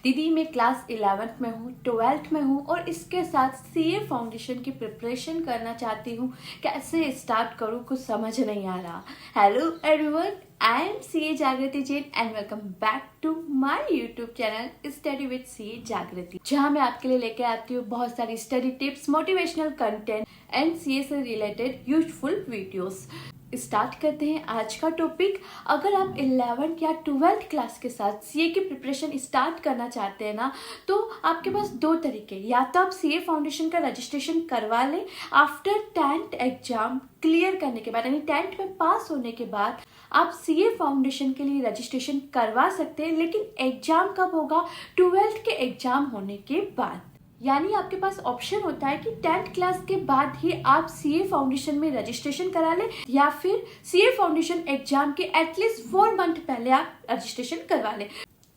दीदी मैं class 11th में हूँ, 12th में हूँ और इसके साथ सीए फाउंडेशन की प्रिपरेशन करना चाहती हूँ। कैसे स्टार्ट करूँ कुछ समझ नहीं आ रहा। Hello everyone, I am CA Jagriti Jain and welcome back to my YouTube channel study with CA Jagriti, जहाँ मैं आपके लिए लेके आती हूँ बहुत सारी study tips, motivational content and CA से रिलेटेड यूजफुल वीडियोस। स्टार्ट करते हैं आज का टॉपिक। अगर आप 11th या 12th क्लास के साथ सीए की प्रिपरेशन स्टार्ट करना चाहते हैं ना, तो आपके पास दो तरीके, या तो आप सीए फाउंडेशन का रजिस्ट्रेशन करवा लें आफ्टर 10th एग्जाम क्लियर करने के बाद, यानी 10th में पास होने के बाद आप सीए फाउंडेशन के लिए रजिस्ट्रेशन करवा सकते हैं। लेकिन एग्जाम कब होगा? 12th के एग्जाम होने के बाद। यानी आपके पास ऑप्शन होता है कि 10th क्लास के बाद ही आप सीए फाउंडेशन में रजिस्ट्रेशन करा लें, या फिर सीए फाउंडेशन एग्जाम के एटलीस्ट 4 मंथ पहले आप रजिस्ट्रेशन करवा लें।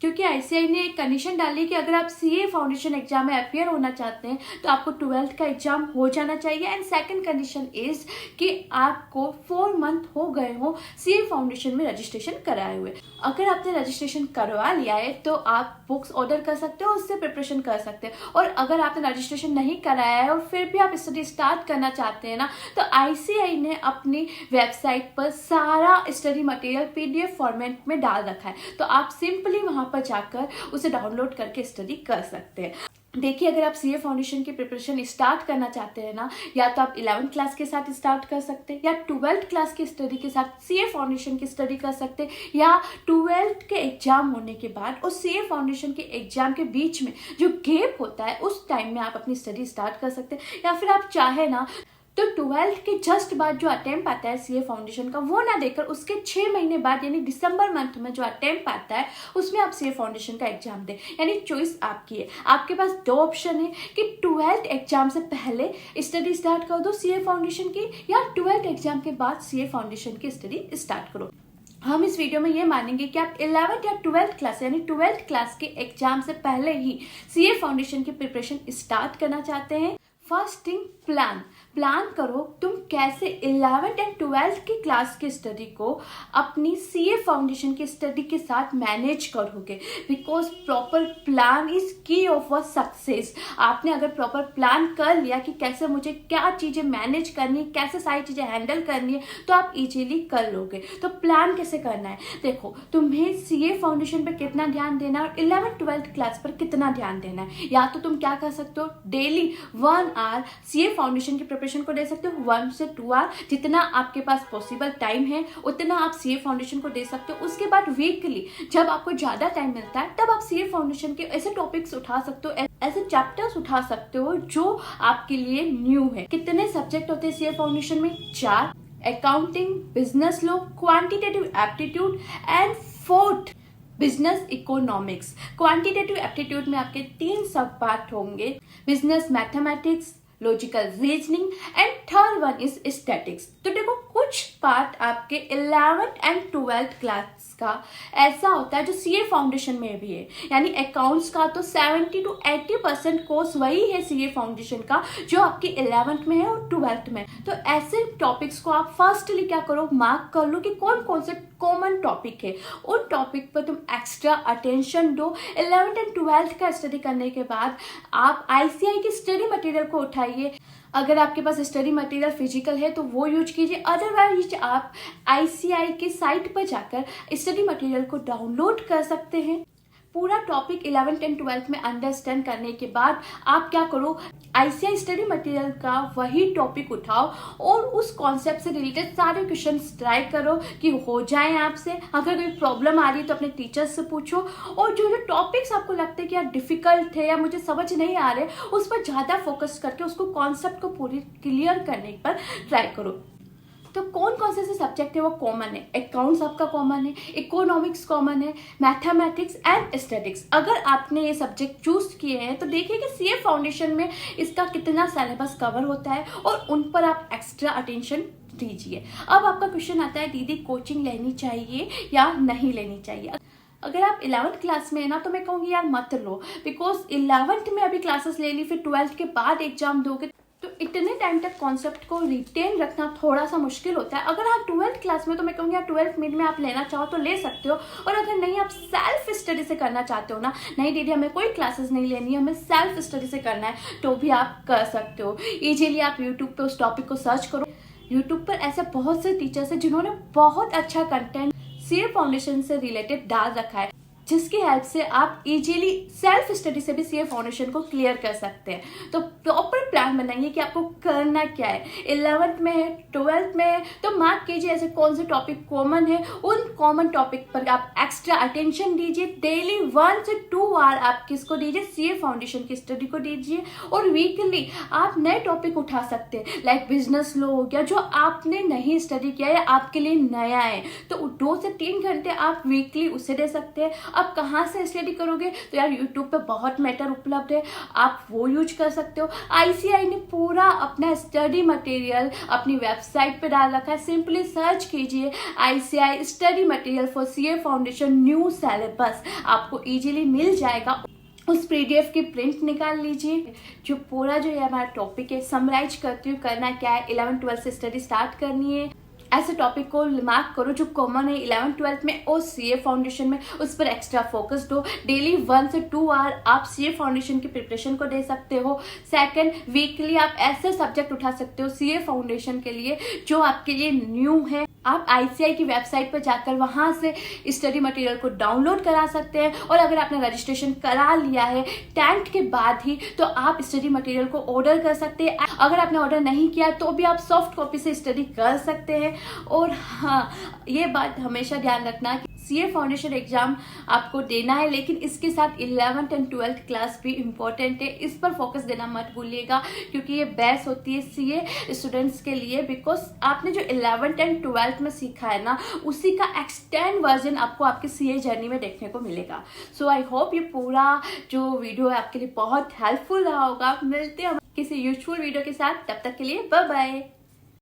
क्योंकि आईसीआई ने एक कंडीशन डाली कि अगर आप सीए फाउंडेशन एग्जाम में अपियर होना चाहते हैं तो आपको 12th का एग्जाम हो जाना चाहिए। एंड सेकंड कंडीशन इज कि आपको 4 मंथ हो गए हो सीए फाउंडेशन में रजिस्ट्रेशन कराए हुए। अगर आपने रजिस्ट्रेशन करवा लिया है तो आप बुक्स ऑर्डर कर सकते हो, उससे प्रिपरेशन कर सकते हैं। और अगर आपने रजिस्ट्रेशन नहीं कराया है और फिर भी आप स्टडी स्टार्ट करना चाहते हैं ना, तो आईसीआई ने अपनी वेबसाइट पर सारा स्टडी मटेरियल पीडीएफ फॉर्मेट में डाल रखा है, तो आप सिंपली वहां पर जाकर उसे डाउनलोड करके स्टडी कर सकते हैं। देखिए, अगर आप सीए फाउंडेशन की प्रिपरेशन स्टार्ट करना चाहते हैं ना, या तो आप 11th क्लास के साथ स्टार्ट कर सकते हैं, या 12th क्लास की स्टडी के साथ सीए फाउंडेशन की स्टडी कर सकते हैं, या 12th के एग्जाम होने के बाद और सीए फाउंडेशन के एग्जाम के बीच में जो गैप होता है उस टाइम में आप अपनी स्टडी स्टार्ट कर सकते हैं। या फिर आप चाहे ना तो 12th के जस्ट बाद जो अटेम्प्ट आता है सीए फाउंडेशन का, वो ना देकर उसके 6 महीने बाद यानी दिसंबर मंथ में जो अटेम्प्ट आता है उसमें आप सीए फाउंडेशन का एग्जाम दें। यानी चॉइस आपकी है। आपके पास दो ऑप्शन है कि 12th एग्जाम से पहले स्टडी स्टार्ट कर दो सीए फाउंडेशन की, या 12th एग्जाम के बाद सीए फाउंडेशन की स्टडी स्टार्ट करो। हम इस वीडियो में ये मानेंगे कि आप 11th या 12th क्लास यानी 12th क्लास के एग्जाम से पहले ही सीए फाउंडेशन की प्रिपरेशन स्टार्ट करना चाहते हैं। फर्स्ट थिंग, प्लान करो तुम कैसे 11th एंड 12th की क्लास की स्टडी को अपनी सीए फाउंडेशन की स्टडी के साथ मैनेज करोगे। बिकॉज प्रॉपर प्लान इज की ऑफ अ सक्सेस। आपने अगर प्रॉपर प्लान कर लिया कि कैसे मुझे क्या चीजें मैनेज करनी है, कैसे सारी चीजें हैंडल करनी है, तो आप इजीली कर लोगे। तो प्लान कैसे करना है, देखो तुम्हें सीए फाउंडेशन पर कितना ध्यान देना है और 11th 12th क्लास पर कितना ध्यान देना है। या तो तुम क्या कर सकते हो, डेली 1 आवर सीए फाउंडेशन की प्रिपरेशन को दे सकते हो, 1 से 2 आवर, जितना आपके पास पॉसिबल टाइम है उतना आप सीए फाउंडेशन को दे सकते हो। उसके बाद वीकली जब आपको ज्यादा टाइम मिलता है तब आप सीए फाउंडेशन के ऐसे टॉपिक्स उठा सकते हो, ऐसे चैप्टर्स उठा सकते हो जो आपके लिए न्यू है। कितने सब्जेक्ट होते हैं सीए फाउंडेशन में? 4, accounting, business law, quantitative aptitude and 4th business economics. Quantitative aptitude में आपके 3 सब पार्ट होंगे, business mathematics, logical reasoning and third one is statics. तो देखो, कुछ पार्ट आपके 11th एंड 12th क्लास का ऐसा होता है जो सीए फाउंडेशन में भी है। यानी अकाउंट्स का तो 70 to 80% कोर्स वही है सीए फाउंडेशन का जो आपके 11th में है और 12th में। तो ऐसे टॉपिक्स को आप फर्स्टली क्या करो, मार्क कर लो कि कौन कौन से कॉमन टॉपिक है, उन टॉपिक पर तुम एक्स्ट्रा अटेंशन दो। 11th एंड 12th का स्टडी करने के बाद आप आईसीआई की स्टडी मटेरियल को उठाइए। अगर आपके पास स्टडी मटेरियल फिजिकल है तो वो यूज कीजिए, अदरवाइज आप आईसीआई की साइट पर जाकर स्टडी मटेरियल को डाउनलोड कर सकते हैं। पूरा टॉपिक 11th एंड 12th में अंडरस्टैंड करने के बाद आप क्या करो, आईसीआई स्टडी मटेरियल का वही टॉपिक उठाओ और उस कॉन्सेप्ट से रिलेटेड सारे क्वेश्चंस ट्राई करो कि हो जाए आपसे। अगर कोई प्रॉब्लम आ रही है तो अपने टीचर्स से पूछो, और जो जो टॉपिक्स आपको लगते हैं कि यार डिफिकल्ट थे या मुझे समझ नहीं आ रहे, उस पर ज़्यादा फोकस करके उसको कॉन्सेप्ट को पूरी क्लियर करने पर ट्राई करो। तो कौन कौन से सब्जेक्ट है वो कॉमन है, अकाउंट्स आपका कॉमन है, इकोनॉमिक्स कॉमन है, मैथमेटिक्स एंड स्टैटिक्स। अगर आपने ये सब्जेक्ट चूज किए हैं तो देखिए कि सीए फाउंडेशन में इसका कितना सिलेबस कवर होता है और उन पर आप एक्स्ट्रा अटेंशन दीजिए। अब आपका क्वेश्चन आता है, दीदी कोचिंग लेनी चाहिए या नहीं लेनी चाहिए? अगर आप 11th क्लास में है ना, तो मैं कहूँगी यार मत लो। बिकॉज 11th में अभी क्लासेस ले ली, फिर 12th के बाद एग्जाम दोगे तो इतने टाइम तक कॉन्सेप्ट को रिटेन रखना थोड़ा सा मुश्किल होता है। अगर आप 12th क्लास में, तो मैं कहूँगी आप 12th मिड में आप लेना चाहो तो ले सकते हो, और अगर नहीं आप सेल्फ स्टडी से करना चाहते हो ना, नहीं दीदी हमें कोई क्लासेस नहीं लेनी है, हमें सेल्फ स्टडी से करना है, तो भी आप कर सकते हो। इजीली आप यूट्यूब पे उस टॉपिक को सर्च करो। यूट्यूब पर ऐसे बहुत से टीचर्स हैं जिन्होंने बहुत अच्छा कंटेंट सीए फाउंडेशन से रिलेटेड डाल रखा है, जिसकी हेल्प से आप इजीली सेल्फ स्टडी से भी सीए फाउंडेशन को क्लियर कर सकते हैं। तो प्रॉपर प्लान बनाइए कि आपको करना क्या है। 11th में है, 12th में है, तो मार्क कीजिए ऐसे कौन से टॉपिक कॉमन है, उन कॉमन टॉपिक पर आप एक्स्ट्रा अटेंशन दीजिए। डेली 1 से 2 आवर आप किसको दीजिए, सीए फाउंडेशन की स्टडी को दीजिए। और वीकली आप नए टॉपिक उठा सकते हैं, लाइक बिजनेस लॉ हो गया, जो आपने नहीं स्टडी किया है, आपके लिए नया है, तो 2 से 3 घंटे आप वीकली उसे दे सकते हैं। अब कहाँ से स्टडी करोगे, तो यार यूट्यूब पे बहुत मैटर उपलब्ध है, आप वो यूज कर सकते हो। आईसीआई ने पूरा अपना स्टडी मटेरियल अपनी वेबसाइट पे डाल रखा है, सिंपली सर्च कीजिए ICI study material for CA foundation new syllabus, आपको इजीली मिल जाएगा। उस पीडीएफ की प्रिंट निकाल लीजिए। जो पूरा जो है हमारा टॉपिक है, समराइज करती हूँ, करना क्या है, 11th-12th से स्टडी स्टार्ट करनी है। ऐसे टॉपिक को मार्क करो जो कॉमन है 11th-12th में और सीए फाउंडेशन में, उस पर एक्स्ट्रा फोकस दो। डेली 1 से 2 आवर आप सीए फाउंडेशन की प्रिपरेशन को दे सकते हो। सेकंड, वीकली आप ऐसे सब्जेक्ट उठा सकते हो सीए फाउंडेशन के लिए जो आपके लिए न्यू है। आप आईसीआई की वेबसाइट पर जाकर वहां से स्टडी मटेरियल को डाउनलोड करा सकते हैं। और अगर आपने रजिस्ट्रेशन करा लिया है 10th के बाद ही, तो आप स्टडी मटेरियल को ऑर्डर कर सकते हैं। अगर आपने ऑर्डर नहीं किया तो भी आप सॉफ्ट कॉपी से स्टडी कर सकते हैं। और हाँ, ये बात हमेशा ध्यान रखना कि सीए फाउंडेशन एग्जाम आपको देना है, लेकिन इसके साथ 11th एंड 12th क्लास भी इम्पोर्टेंट है, इस पर फोकस देना मत भूलिएगा, क्योंकि ये बेस्ट होती है सीए स्टूडेंट्स के लिए। बिकॉज आपने जो 11th एंड 12th में सीखा है ना, उसी का एक्सटेंड वर्जन आपको आपके सीए जर्नी में देखने को मिलेगा। सो आई होप ये पूरा जो वीडियो है आपके लिए बहुत हेल्पफुल रहा होगा। मिलते हैं किसी यूजफुल वीडियो के साथ, तब तक के लिए बाय बाय।